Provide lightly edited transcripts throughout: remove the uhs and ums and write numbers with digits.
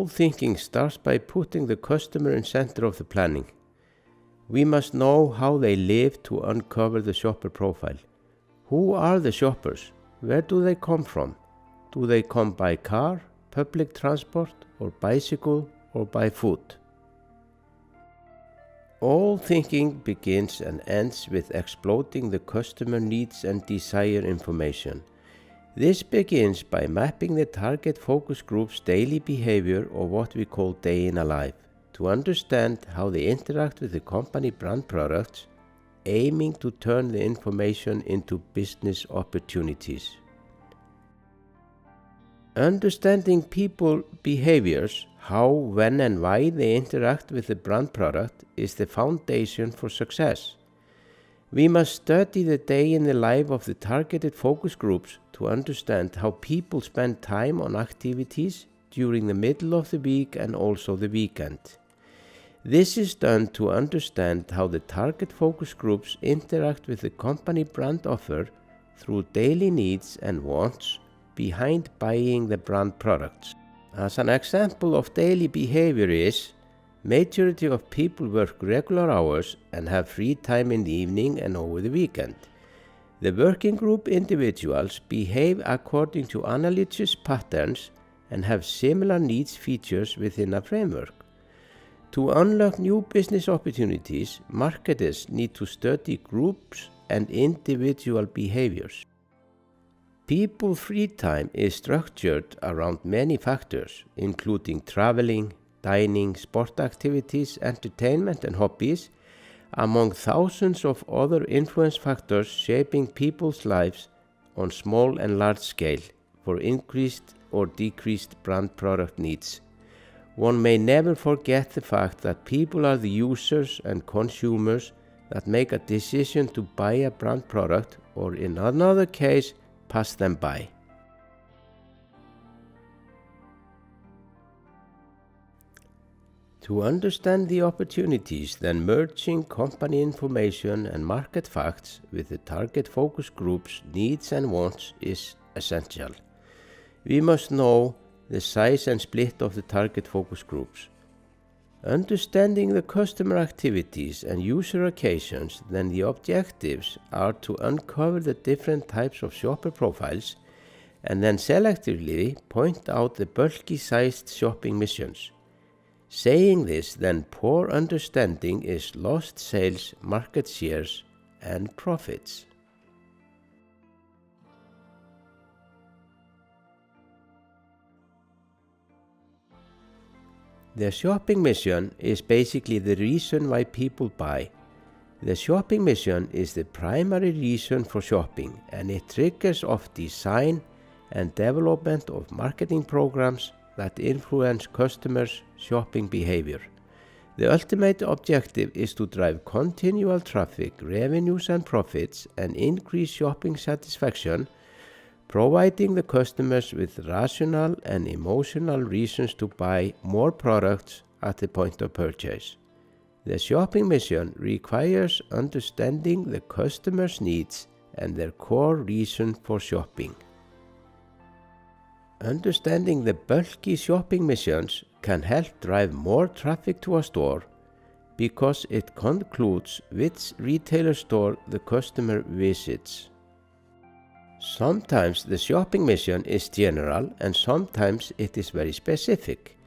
All thinking starts by putting the customer in center of the planning. We must know how they live to uncover the shopper profile. Who are the shoppers? Where do they come from? Do they come by car, public transport, or bicycle, or by foot? All thinking begins and ends with exploiting the customer needs and desire information. This begins by mapping the target focus group's daily behavior, or what we call day in a life, to understand how they interact with the company brand products, aiming to turn the information into business opportunities. Understanding people behaviors, how, when and why they interact with the brand product, is the foundation for success. We must study the day in the life of the targeted focus groups to understand how people spend time on activities during the middle of the week and also the weekend. This is done to understand how the target focus groups interact with the company brand offer through daily needs and wants behind buying the brand products. As an example of daily behavior is, majority of people work regular hours and have free time in the evening and over the weekend. The working group individuals behave according to analogous patterns and have similar needs features within a framework. To unlock new business opportunities, marketers need to study groups and individual behaviors. People's free time is structured around many factors, including traveling, dining, sport activities, entertainment and hobbies, among thousands of other influence factors shaping people's lives on small and large scale for increased or decreased brand product needs. One may never forget the fact that people are the users and consumers that make a decision to buy a brand product, or in another case, pass them by. To understand the opportunities, then merging company information and market facts with the target focus group's needs and wants is essential. We must know the size and split of the target focus groups. Understanding the customer activities and user occasions, then the objectives are to uncover the different types of shopper profiles and then selectively point out the bulky sized shopping missions. Saying this, then poor understanding is lost sales, market shares, and profits. The shopping mission is basically the reason why people buy. The shopping mission is the primary reason for shopping, and it triggers off design and development of marketing programs that influence customers' shopping behavior. The ultimate objective is to drive continual traffic, revenues and profits, and increase shopping satisfaction, providing the customers with rational and emotional reasons to buy more products at the point of purchase. The shopping mission requires understanding the customer's needs and their core reason for shopping. Understanding the bulky shopping missions can help drive more traffic to a store because it concludes which retailer store the customer visits. Sometimes the shopping mission is general and sometimes it is very specific.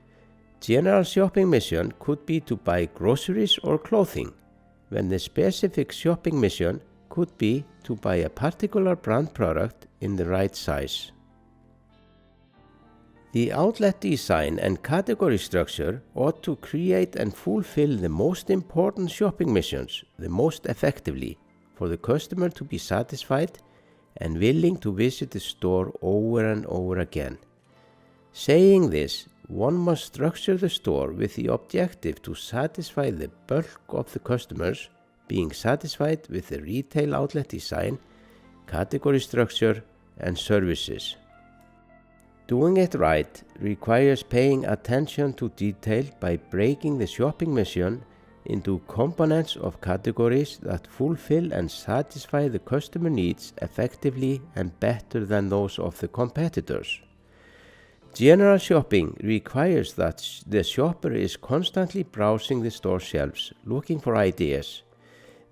General shopping mission could be to buy groceries or clothing, when the specific shopping mission could be to buy a particular brand product in the right size. The outlet design and category structure ought to create and fulfill the most important shopping missions the most effectively for the customer to be satisfied and willing to visit the store over and over again. Saying this, one must structure the store with the objective to satisfy the bulk of the customers being satisfied with the retail outlet design, category structure, and services. Doing it right requires paying attention to detail by breaking the shopping mission into components of categories that fulfill and satisfy the customer needs effectively and better than those of the competitors. General shopping requires that the shopper is constantly browsing the store shelves, looking for ideas.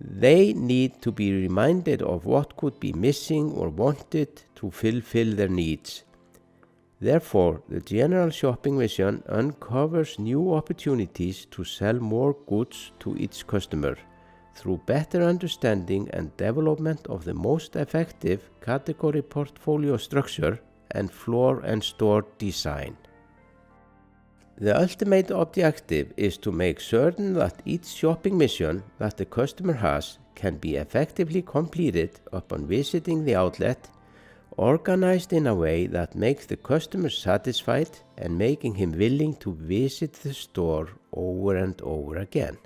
They need to be reminded of what could be missing or wanted to fulfill their needs. Therefore, the general shopping vision uncovers new opportunities to sell more goods to each customer through better understanding and development of the most effective category portfolio structure and floor and store design. The ultimate objective is to make certain that each shopping mission that the customer has can be effectively completed upon visiting the outlet, organized in a way that makes the customer satisfied and making him willing to visit the store over and over again.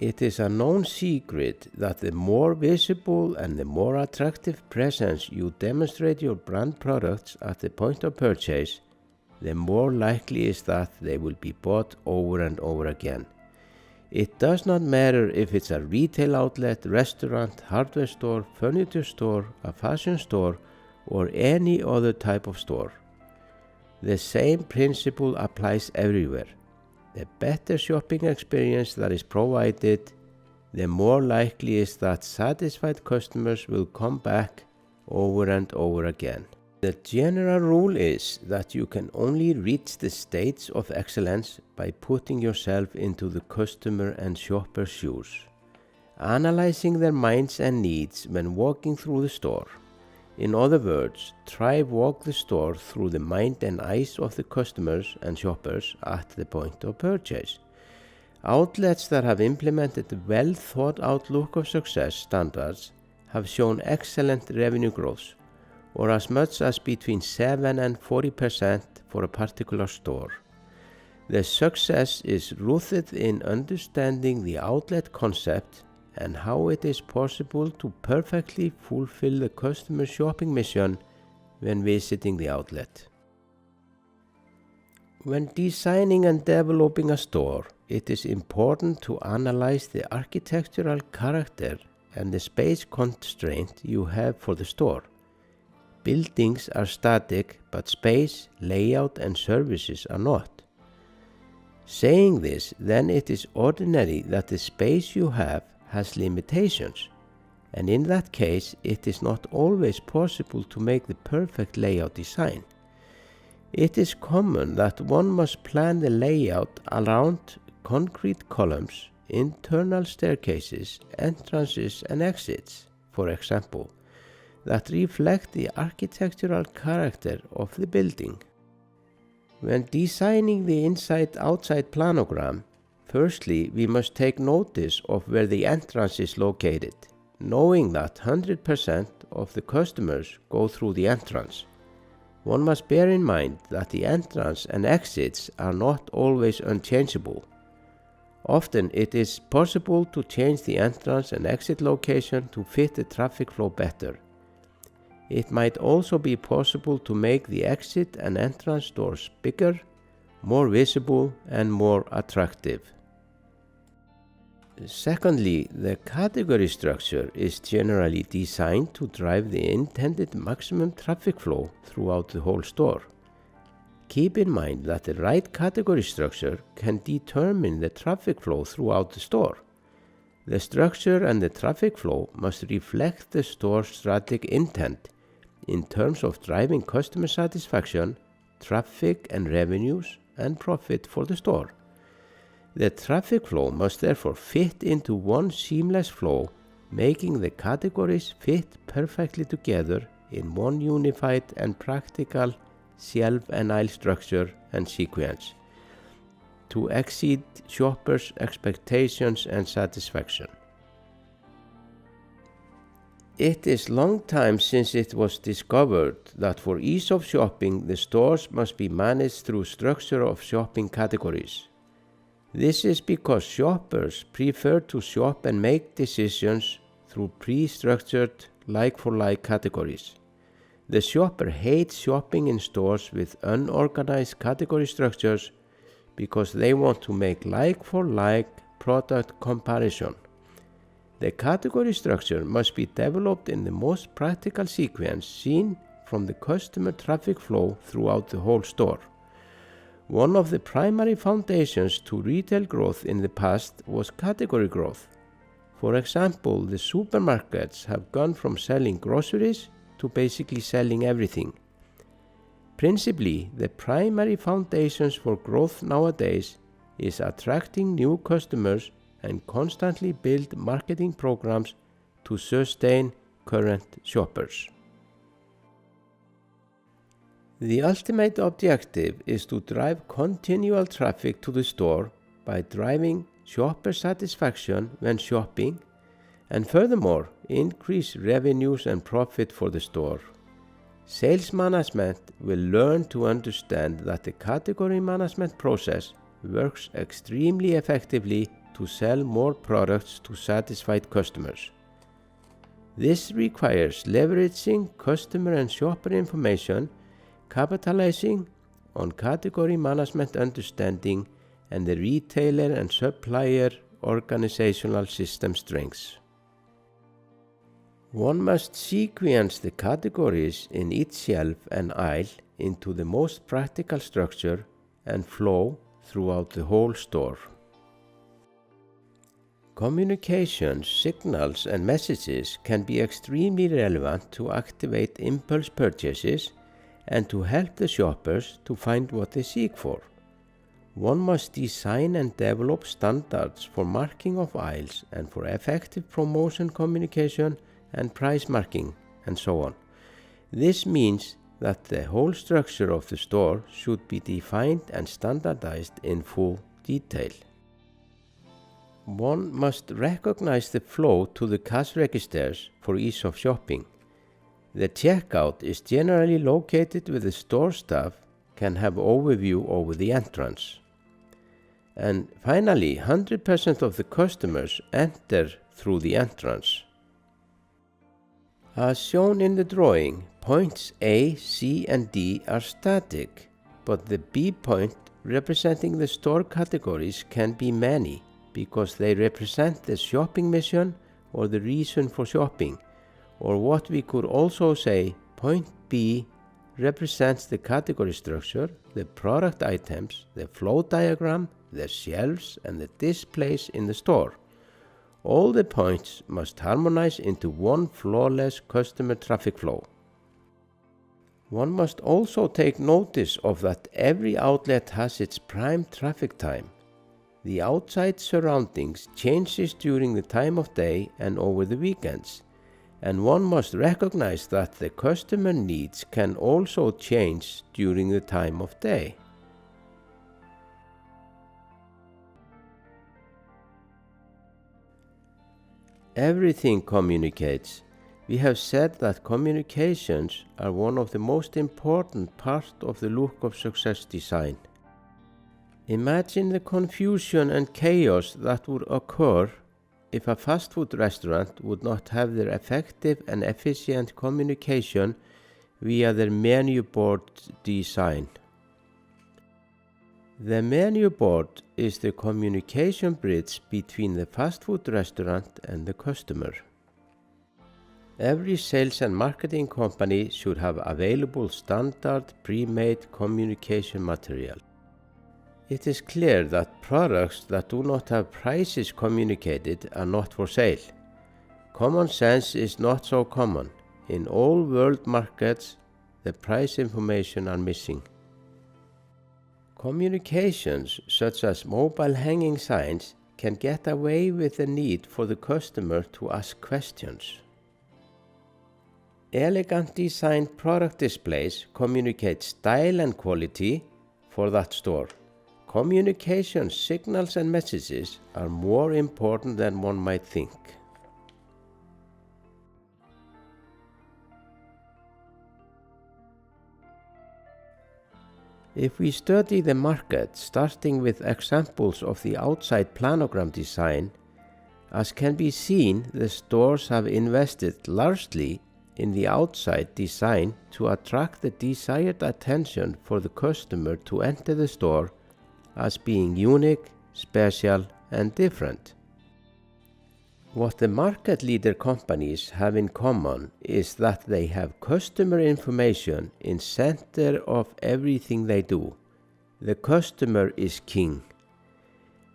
It is a known secret that the more visible and the more attractive presence you demonstrate your brand products at the point of purchase, the more likely is that they will be bought over and over again. It does not matter if it's a retail outlet, restaurant, hardware store, furniture store, a fashion store, or any other type of store. The same principle applies everywhere. The better shopping experience that is provided, the more likely is that satisfied customers will come back over and over again. The general rule is that you can only reach the states of excellence by putting yourself into the customer and shopper's shoes, analyzing their minds and needs when walking through the store. In other words, walk the store through the mind and eyes of the customers and shoppers at the point of purchase. Outlets that have implemented well thought out look of success standards have shown excellent revenue growth, or as much as between 7 and 40% for a particular store. The success is rooted in understanding the outlet concept and how it is possible to perfectly fulfill the customer shopping mission when visiting the outlet. When designing and developing a store, it is important to analyze the architectural character and the space constraint you have for the store. Buildings are static, but space, layout, and services are not. Saying this, then it is ordinary that the space you have has limitations, and in that case it is not always possible to make the perfect layout design. It is common that one must plan the layout around concrete columns, internal staircases, entrances and exits, for example, that reflect the architectural character of the building. When designing the inside-outside planogram, firstly, we must take notice of where the entrance is located, knowing that 100% of the customers go through the entrance. One must bear in mind that the entrance and exits are not always unchangeable. Often it is possible to change the entrance and exit location to fit the traffic flow better. It might also be possible to make the exit and entrance doors bigger, more visible, and more attractive. Secondly, the category structure is generally designed to drive the intended maximum traffic flow throughout the whole store. Keep in mind that the right category structure can determine the traffic flow throughout the store. The structure and the traffic flow must reflect the store's strategic intent in terms of driving customer satisfaction, traffic and revenues, and profit for the store. The traffic flow must therefore fit into one seamless flow, making the categories fit perfectly together in one unified and practical shelf and aisle structure and sequence to exceed shoppers' expectations and satisfaction. It is long time since it was discovered that for ease of shopping, the stores must be managed through structure of shopping categories. This is because shoppers prefer to shop and make decisions through pre-structured like-for-like categories. The shopper hates shopping in stores with unorganized category structures because they want to make like-for-like product comparison. The category structure must be developed in the most practical sequence seen from the customer traffic flow throughout the whole store. One of the primary foundations to retail growth in the past was category growth. For example, the supermarkets have gone from selling groceries to basically selling everything. Principally, the primary foundations for growth nowadays is attracting new customers and constantly build marketing programs to sustain current shoppers. The ultimate objective is to drive continual traffic to the store by driving shopper satisfaction when shopping, and furthermore, increase revenues and profit for the store. Sales management will learn to understand that the category management process works extremely effectively to sell more products to satisfied customers. This requires leveraging customer and shopper information, capitalizing on category management understanding, and the retailer and supplier organizational system strengths. One must sequence the categories in each shelf and aisle into the most practical structure and flow throughout the whole store. Communications, signals, and messages can be extremely relevant to activate impulse purchases and to help the shoppers to find what they seek for. One must design and develop standards for marking of aisles and for effective promotion communication and price marking, and so on. This means that the whole structure of the store should be defined and standardized in full detail. One must recognize the flow to the cash registers for ease of shopping. The checkout is generally located where the store staff can have overview over the entrance. And finally, 100% of the customers enter through the entrance. As shown in the drawing, points A, C, and D are static, but the B point representing the store categories can be many because they represent the shopping mission or the reason for shopping, or what we could also say, point B represents the category structure, the product items, the flow diagram, the shelves, and the displays in the store. All the points must harmonize into one flawless customer traffic flow. One must also take notice of that every outlet has its prime traffic time. The outside surroundings changes during the time of day and over the weekends, and one must recognize that the customer needs can also change during the time of day. Everything communicates. We have said that communications are one of the most important parts of the look of success design. Imagine the confusion and chaos that would occur if a fast food restaurant would not have their effective and efficient communication via their menu board design. The menu board is the communication bridge between the fast food restaurant and the customer. Every sales and marketing company should have available standard pre-made communication material. It is clear that products that do not have prices communicated are not for sale. Common sense is not so common. In all world markets, the price information are missing. Communications such as mobile hanging signs can get away with the need for the customer to ask questions. Elegant designed product displays communicate style and quality for that store. Communication signals and messages are more important than one might think. If we study the market, starting with examples of the outside planogram design, as can be seen, the stores have invested largely in the outside design to attract the desired attention for the customer to enter the store as being unique, special, and different. What the market leader companies have in common is that they have customer information in center of everything they do. The customer is king.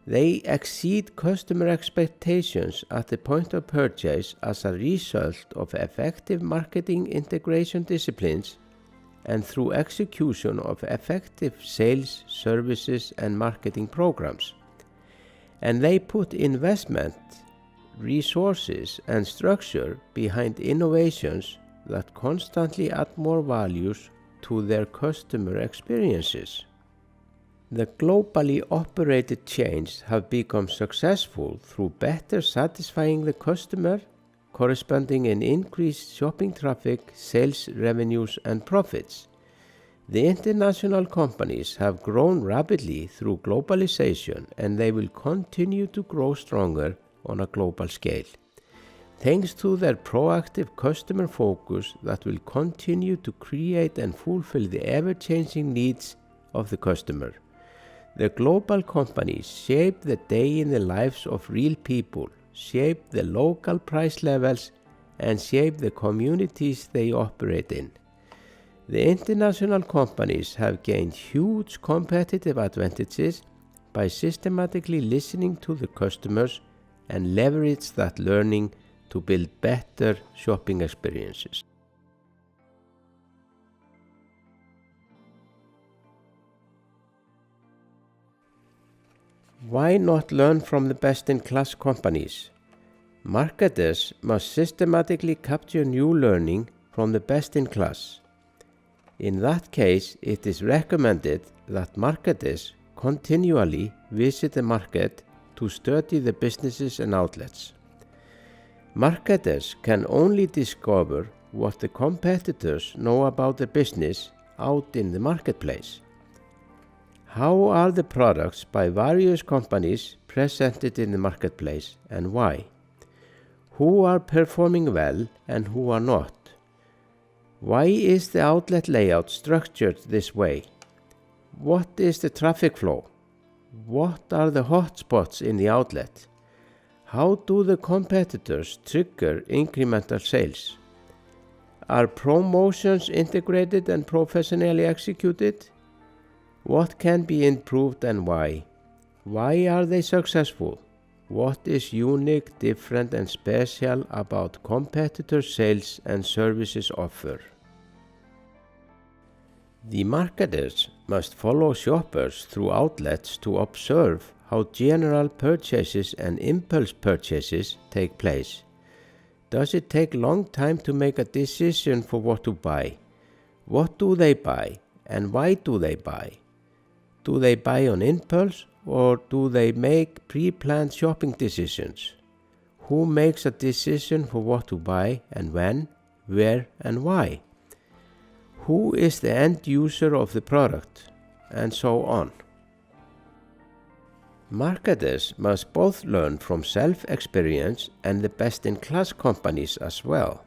They exceed customer expectations at the point of purchase as a result of effective marketing integration disciplines and through execution of effective sales, services, and marketing programs. And they put investment, resources, and structure behind innovations that constantly add more values to their customer experiences. The globally operated chains have become successful through better satisfying the customer, corresponding in increased shopping traffic, sales revenues, and profits. The international companies have grown rapidly through globalization, and they will continue to grow stronger on a global scale, thanks to their proactive customer focus that will continue to create and fulfill the ever-changing needs of the customer. The global companies shape the day in the lives of real people, shape the local price levels, and shape the communities they operate in. The international companies have gained huge competitive advantages by systematically listening to the customers and leverage that learning to build better shopping experiences. Why not learn from the best-in-class companies? Marketers must systematically capture new learning from the best-in-class. In that case, it is recommended that marketers continually visit the market to study the businesses and outlets. Marketers can only discover what the competitors know about the business out in the marketplace. How are the products by various companies presented in the marketplace and why? Who are performing well and who are not? Why is the outlet layout structured this way? What is the traffic flow? What are the hotspots in the outlet? How do the competitors trigger incremental sales? Are promotions integrated and professionally executed? What can be improved and why? Why are they successful? What is unique, different, and special about competitor sales and services offer? The marketers must follow shoppers through outlets to observe how general purchases and impulse purchases take place. Does it take long time to make a decision for what to buy? What do they buy and why do they buy? Do they buy on impulse or do they make pre-planned shopping decisions? Who makes a decision for what to buy and when, where, and why? Who is the end user of the product? And so on. Marketers must both learn from self-experience and the best-in-class companies as well.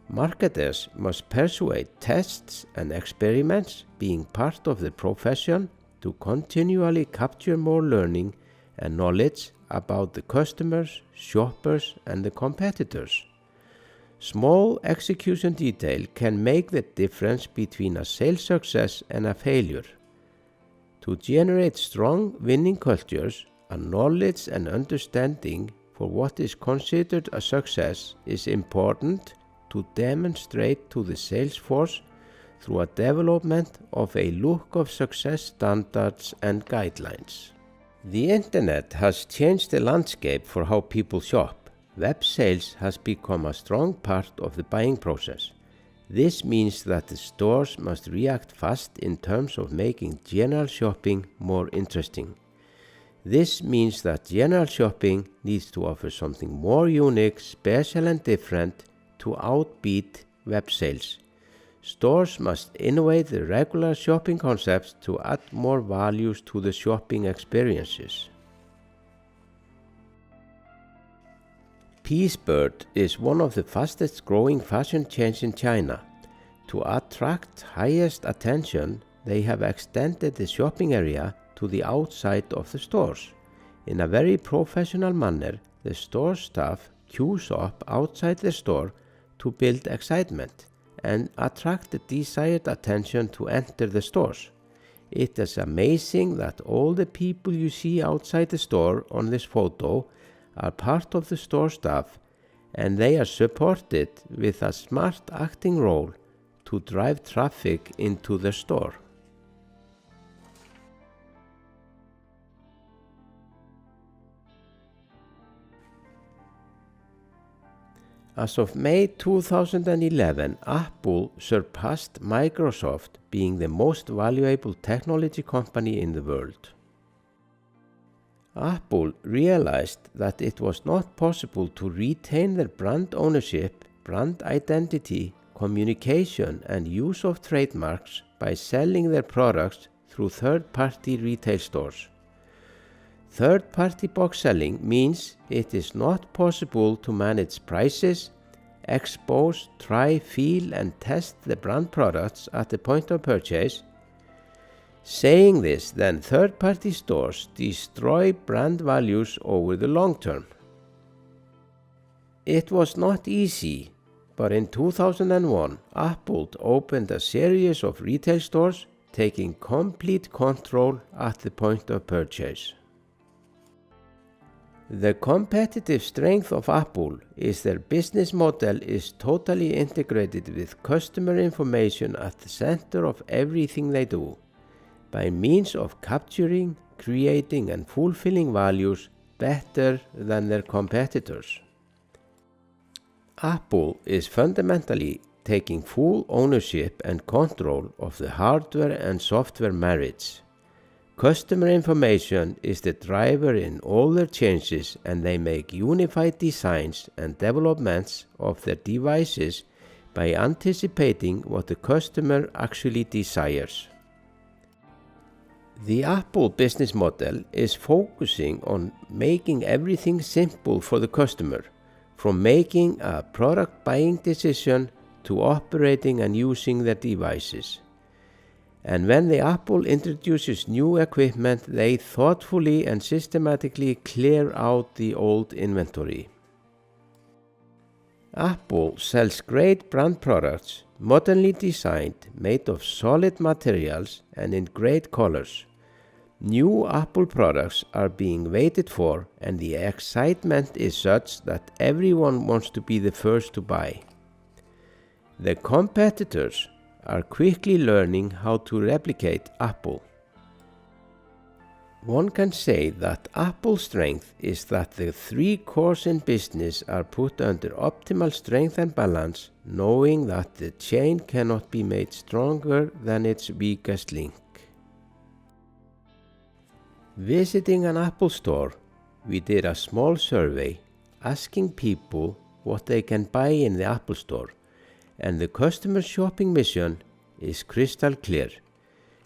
Marketers must persuade tests and experiments being part of the profession to continually capture more learning and knowledge about the customers, shoppers, and the competitors. Small execution detail can make the difference between a sales success and a failure. To generate strong winning cultures, a knowledge and understanding for what is considered a success is important to demonstrate to the sales force through a development of a look of success standards and guidelines. The internet has changed the landscape for how people shop. Web sales has become a strong part of the buying process. This means that the stores must react fast in terms of making general shopping more interesting. This means that general shopping needs to offer something more unique, special, and different to outbeat web sales. Stores must innovate the regular shopping concepts to add more values to the shopping experiences. Peacebird is one of the fastest growing fashion chains in China. To attract highest attention, they have extended the shopping area to the outside of the stores. In a very professional manner, the store staff queues up outside the store to build excitement and attract the desired attention to enter the stores. It is amazing that all the people you see outside the store on this photo are part of the store staff, and they are supported with a smart acting role to drive traffic into the store. As of May 2011, Apple surpassed Microsoft being the most valuable technology company in the world. Apple realized that it was not possible to retain their brand ownership, brand identity, communication, and use of trademarks by selling their products through third-party retail stores. Third-party box selling means it is not possible to manage prices, expose, try, feel, and test the brand products at the point of purchase. Saying this, then third-party stores destroy brand values over the long term. It was not easy, but in 2001, Apple opened a series of retail stores, taking complete control at the point of purchase. The competitive strength of Apple is their business model is totally integrated with customer information at the center of everything they do, by means of capturing, creating, and fulfilling values better than their competitors. Apple is fundamentally taking full ownership and control of the hardware and software marriage. Customer information is the driver in all their changes, and they make unified designs and developments of their devices by anticipating what the customer actually desires. The Apple business model is focusing on making everything simple for the customer, from making a product buying decision to operating and using their devices. And when the Apple introduces new equipment, they thoughtfully and systematically clear out the old inventory. Apple sells great brand products, modernly designed, made of solid materials and in great colors. New Apple products are being waited for, and the excitement is such that everyone wants to be the first to buy. The competitors are quickly learning how to replicate Apple. One can say that Apple's strength is that the three cores in business are put under optimal strength and balance, knowing that the chain cannot be made stronger than its weakest link. Visiting an Apple store, we did a small survey asking people what they can buy in the Apple store, and the customer shopping mission is crystal clear.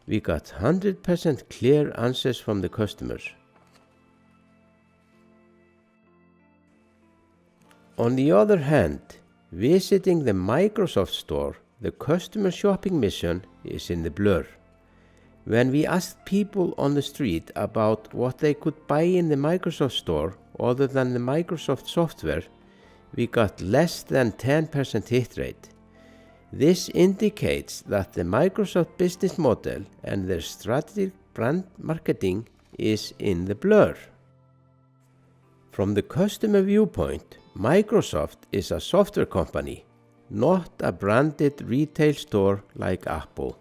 We got 100% clear answers from the customers. On the other hand, visiting the Microsoft store, the customer shopping mission is in the blur. When we asked people on the street about what they could buy in the Microsoft store other than the Microsoft software, we got less than 10% hit rate. This indicates that the Microsoft business model and their strategic brand marketing is in the blur. From the customer viewpoint, Microsoft is a software company, not a branded retail store like Apple.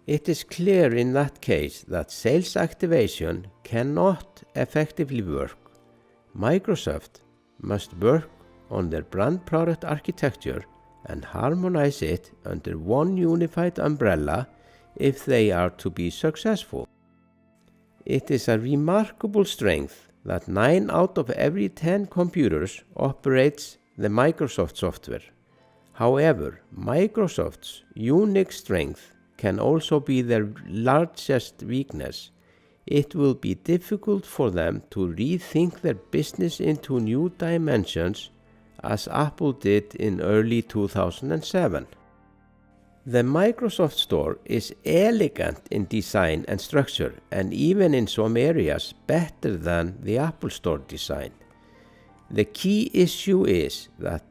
It is clear in that case that sales activation cannot effectively work. Microsoft must work on their brand product architecture and harmonize it under one unified umbrella if they are to be successful. It is a remarkable strength that 9 out of every 10 computers operates the Microsoft software. However, Microsoft's unique strength can also be their largest weakness. It will be difficult for them to rethink their business into new dimensions as Apple did in early 2007. The Microsoft Store is elegant in design and structure, and even in some areas better than the Apple Store design. The key issue is that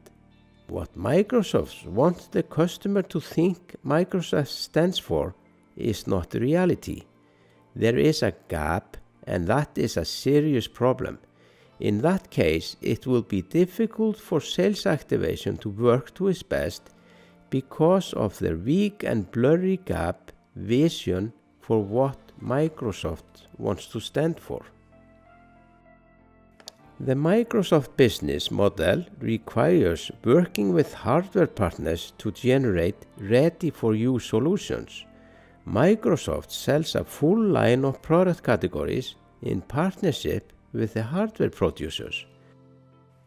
what Microsoft wants the customer to think Microsoft stands for is not the reality. There is a gap, and that is a serious problem. In that case, it will be difficult for sales activation to work to its best because of their weak and blurry gap vision for what Microsoft wants to stand for. The Microsoft business model requires working with hardware partners to generate ready-for-use solutions. Microsoft sells a full line of product categories in partnership with the hardware producers.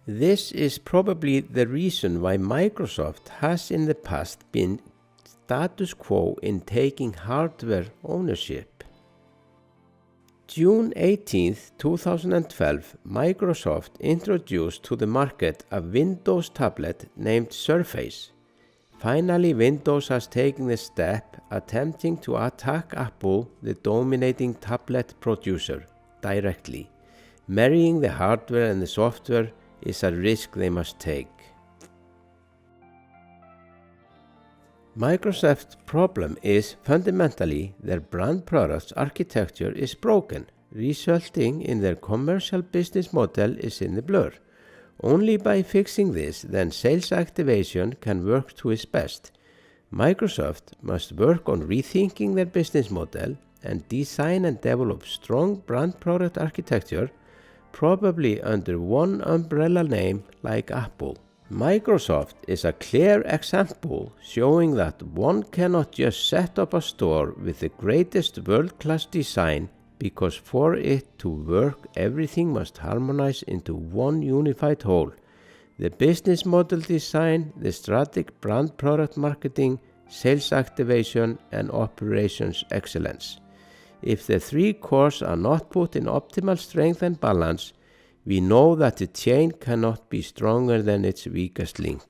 This is probably the reason why Microsoft has in the past been status quo in taking hardware ownership. June 18, 2012, Microsoft introduced to the market a Windows tablet named Surface. Finally, Windows has taken the step attempting to attack Apple, the dominating tablet producer, directly. Marrying the hardware and the software is a risk they must take. Microsoft's problem is fundamentally their brand products architecture is broken, resulting in their commercial business model is in the blur. Only by fixing this, then sales activation can work to its best. Microsoft must work on rethinking their business model and design and develop strong brand product architecture, probably under one umbrella name like Apple. Microsoft is a clear example showing that one cannot just set up a store with the greatest world-class design because for it to work everything must harmonize into one unified whole. The business model design, the strategic brand product marketing, sales activation and operations excellence. If the three cores are not put in optimal strength and balance, we know that the chain cannot be stronger than its weakest link.